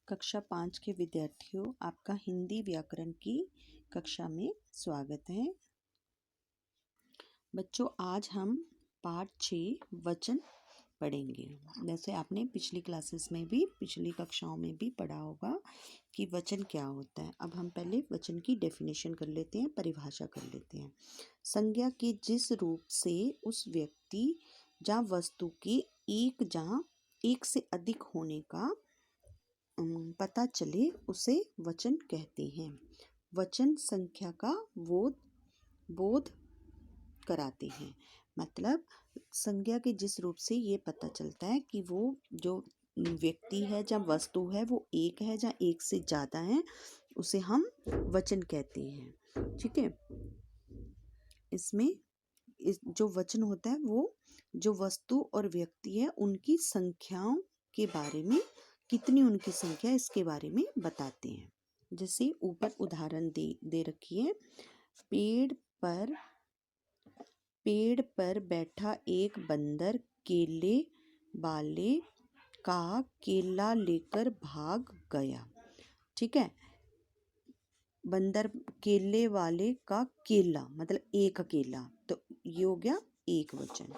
कक्षा 5 के विद्यार्थियों, आपका हिंदी व्याकरण की कक्षा में स्वागत है। बच्चों, आज हम पाठ 6 वचन पढ़ेंगे। जैसे आपने पिछली क्लासेस में भी, पिछली कक्षाओं में भी पढ़ा होगा कि वचन क्या होता है। अब हम पहले वचन की डेफिनेशन कर लेते हैं, परिभाषा कर लेते हैं। संज्ञा के जिस रूप से उस व्यक्ति या वस्तु के एक से अधिक होने का पता चले उसे वचन कहते हैं। वचन संख्या का बोध कराते हैं। मतलब संज्ञा के जिस रूप से ये पता चलता है कि वो जो व्यक्ति है या वस्तु है वो एक है या एक से ज़्यादा है, उसे हम वचन कहते हैं। ठीक है। इसमें जो वचन होता है वो जो वस्तु और व्यक्ति है उनकी संख्याओं के बारे में, कितनी उनकी संख्या इसके बारे में बताते हैं। जैसे ऊपर उदाहरण दे रखी है। पेड़ पर बैठा एक बंदर केले वाले का केला लेकर भाग गया। ठीक है। बंदर केले वाले का केला मतलब एक केला, तो ये हो गया एक वचन।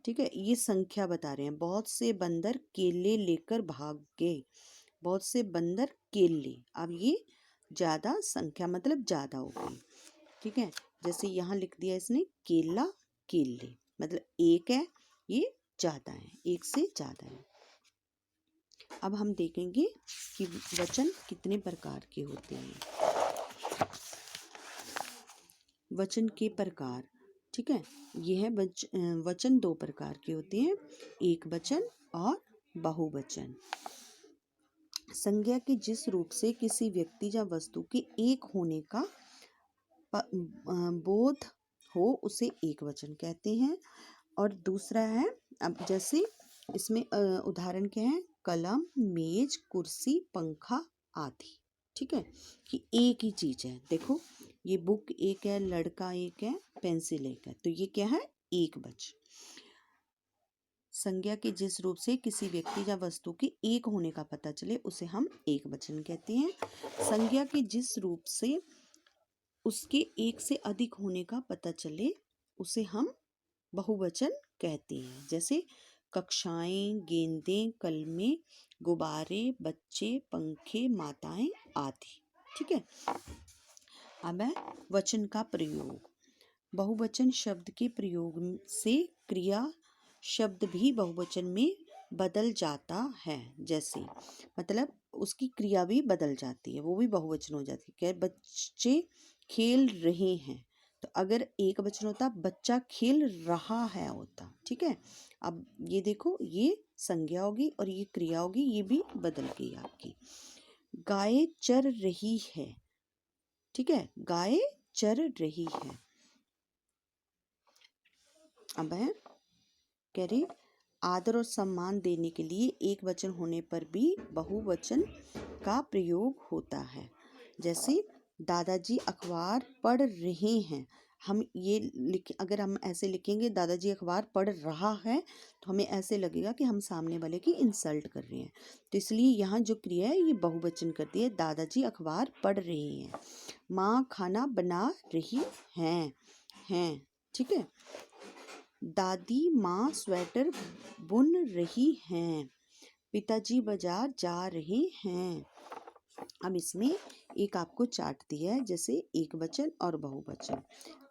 ठीक है। ये संख्या बता रहे हैं, बहुत से बंदर केले लेकर भाग गए। बहुत से बंदर केले, अब ये ज़्यादा संख्या मतलब ज़्यादा हो गई। ठीक है। जैसे यहाँ लिख दिया इसने केला केले, मतलब एक है, ये ज़्यादा है, एक से ज़्यादा है। अब हम देखेंगे कि वचन कितने प्रकार के होते हैं। वचन के प्रकार। ठीक है। यह वचन दो प्रकार के होते हैं, एक वचन और बहुवचन। संज्ञा के जिस रूप से किसी व्यक्ति या वस्तु के एक होने का बोध हो उसे एक वचन कहते हैं। और दूसरा है, अब जैसे इसमें उदाहरण क्या है, कलम, मेज, कुर्सी, पंखा आदि। ठीक है, कि एक ही चीज है। देखो ये बुक एक है, लड़का एक है, पेंसिल एक है, तो ये क्या है, एक वचन। संज्ञा के जिस रूप से किसी व्यक्ति या वस्तु के एक होने का पता चले उसे हम एक वचन कहते हैं। संज्ञा के जिस रूप से उसके एक से अधिक होने का पता चले उसे हम बहुवचन कहते हैं। जैसे कक्षाएं, गेंदें, कलमें, गुब्बारे, बच्चे, पंखे, माताएं आदि। ठीक है। अब है वचन का प्रयोग। बहुवचन शब्द के प्रयोग से क्रिया शब्द भी बहुवचन में बदल जाता है। जैसे मतलब उसकी क्रिया भी बदल जाती है, वो भी बहुवचन हो जाती है। क्या, बच्चे खेल रहे हैं, तो अगर एक वचन होता बच्चा खेल रहा है होता। ठीक है। अब ये देखो, ये संज्ञा होगी और ये क्रिया होगी, ये भी बदल गई आपकी। गाय चर रही है। ठीक है, गाय चर रही है। अब है कह रहे आदर और सम्मान देने के लिए एक वचन होने पर भी बहुवचन का प्रयोग होता है। जैसे दादाजी अखबार पढ़ रहे हैं, हम ये अगर हम ऐसे लिखेंगे दादाजी अखबार पढ़ रहा है, तो हमें ऐसे लगेगा कि हम सामने वाले की इंसल्ट कर रहे हैं। तो इसलिए यहाँ जो क्रिया है ये बहुवचन करती है, दादाजी अखबार पढ़ रहे हैं। माँ खाना बना रही हैं। ठीक है। दादी माँ स्वेटर बुन रही हैं। पिताजी बाजार जा रहे हैं। अब इसमें एक आपको चार्ट दिया है, जैसे एक वचन और बहुवचन।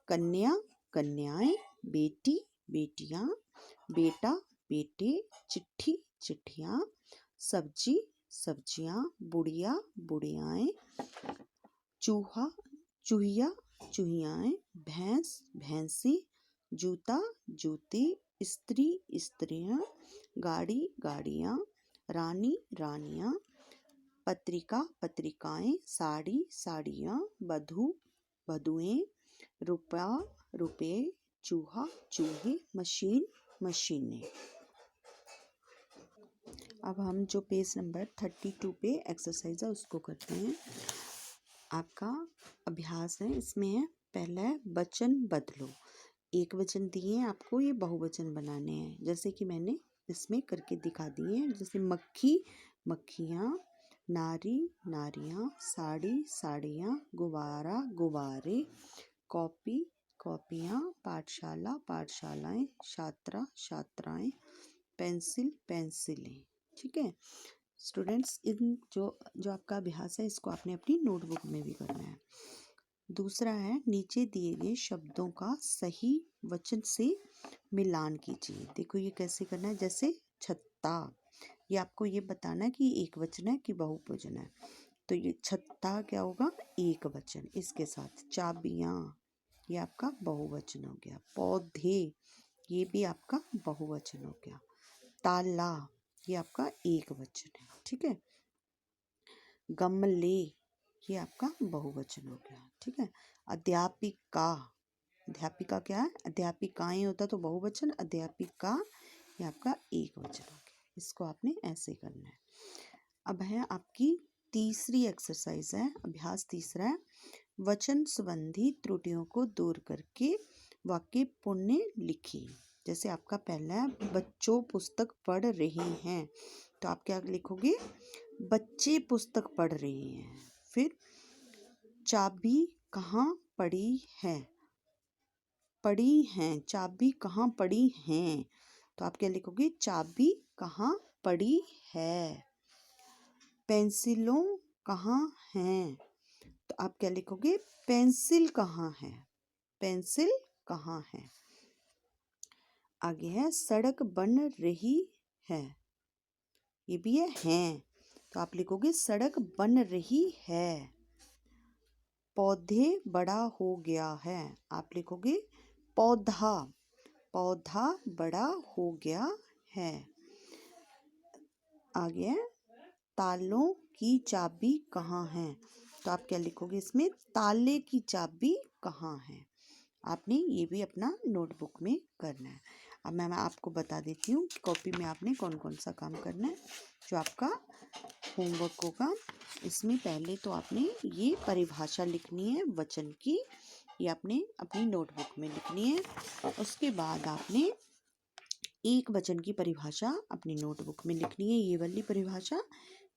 कन्या, कन्याएं, बेटी, बेटियां, बेटा, बेटे, चिट्ठी, चिट्ठियां, सब्जी, सब्जियां, बुढ़िया, बुढ़ियाएं, चूहा, चूहिया, चूहियाएं, भैंस, भैंसे, जूता, जूते, स्त्री, स्त्रियां, गाड़ी, गाड़ियां, रानी, रानियां, पत्रिका, पत्रिकाएं, साड़ी, साड़ियां, वधू, वधुएं, रुपया, रुपये, चूहा, चूहे, मशीन, मशीनें। अब हम जो पेज नंबर 32 पे एक्सरसाइज है उसको करते हैं। आपका अभ्यास है, इसमें है पहला है वचन बदलो। एक वचन दिए हैं आपको, ये बहुवचन बनाने हैं, जैसे कि मैंने इसमें करके दिखा दिए हैं। जैसे मक्खी, मक्खियाँ, नारी नारियाँ, साड़ी साड़ियाँ, गुब्बारा गुब्बारे, कॉपी कॉपियाँ, पाठशाला पाठशालाएँ, छात्रा छात्राएँ, पेंसिल पेंसिलें। ठीक है स्टूडेंट्स, इन जो जो आपका अभ्यास है इसको आपने अपनी नोटबुक में भी करना है। दूसरा है नीचे दिए गए शब्दों का सही वचन से मिलान कीजिए। देखो ये कैसे करना है, जैसे छत्ता, ये आपको ये बताना है कि एक वचन है कि बहुवचन है। तो ये छत्ता क्या होगा, एक वचन। इसके साथ चाबियाँ, ये आपका बहुवचन हो गया। पौधे, ये भी आपका बहुवचन हो गया। ताला, ये आपका एक वचन है। ठीक है, गमले, ये आपका बहुवचन हो गया। ठीक है, अध्यापिका, अध्यापिका क्या है, अध्यापिकाएं होता तो बहुवचन, अध्यापिका ये आपका एक वचन हो गया। इसको आपने ऐसे करना है। अब है आपकी तीसरी एक्सरसाइज है, अभ्यास तीसरा है, वचन संबंधी त्रुटियों को दूर करके वाक्य पुनः लिखिए। जैसे आपका पहला है, बच्चों पुस्तक पढ़ रहे हैं, तो आप क्या लिखोगे, बच्चे पुस्तक पढ़ रहे हैं। फिर चाबी कहाँ पड़ी है, पड़ी हैं, चाबी कहाँ पड़ी हैं, तो आप क्या लिखोगे, चाबी कहाँ पड़ी है। पेंसिलों कहाँ हैं, तो आप क्या लिखोगे, पेंसिल कहाँ है, पेंसिल कहाँ है। आगे है, सड़क बन रही है, ये भी है, तो आप लिखोगे सड़क बन रही है। पौधे बड़ा हो गया है, आप लिखोगे पौधा, पौधा बड़ा हो गया है। आगे है, तालों की चाबी कहाँ है, तो आप क्या लिखोगे इसमें, ताले की चाबी कहाँ है। आपने ये भी अपना नोटबुक में करना है। अब मैं आपको बता देती हूँ कि कॉपी में आपने कौन कौन सा काम करना है। जो आपका होमवर्क होगा, इसमें पहले तो आपने ये परिभाषा लिखनी है वचन की, ये आपने अपनी नोटबुक में लिखनी है। उसके बाद आपने एक वचन की परिभाषा अपनी नोटबुक में लिखनी है, ये वाली परिभाषा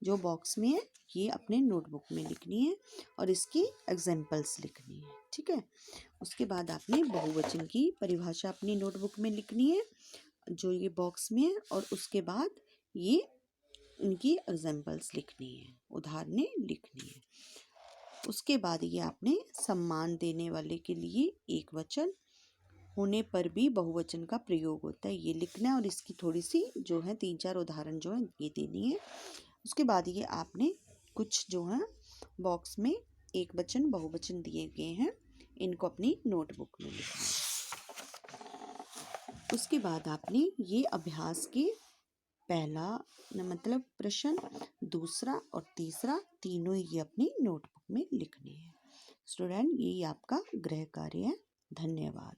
जो बॉक्स में है ये अपने नोटबुक में लिखनी है और इसकी एग्जाम्पल्स लिखनी है। ठीक है, उसके बाद आपने बहुवचन की परिभाषा अपनी नोटबुक में लिखनी है जो ये बॉक्स में है, और उसके बाद ये इनकी एग्जाम्पल्स लिखनी है, उदाहरणें लिखनी है। उसके बाद ये आपने सम्मान देने वाले के लिए एक वचन होने पर भी बहुवचन का प्रयोग होता है, ये लिखना है, और इसकी थोड़ी सी जो है 3-4 उदाहरण जो है ये देनी है। उसके बाद ये आपने कुछ जो है बॉक्स में एक वचन बहुवचन दिए गए हैं, इनको अपनी नोटबुक में लिखना है। उसके बाद आपने ये अभ्यास के पहला मतलब प्रश्न, दूसरा और तीसरा तीनों ये अपनी नोटबुक में लिखने हैं। स्टूडेंट, ये आपका गृह कार्य है। धन्यवाद।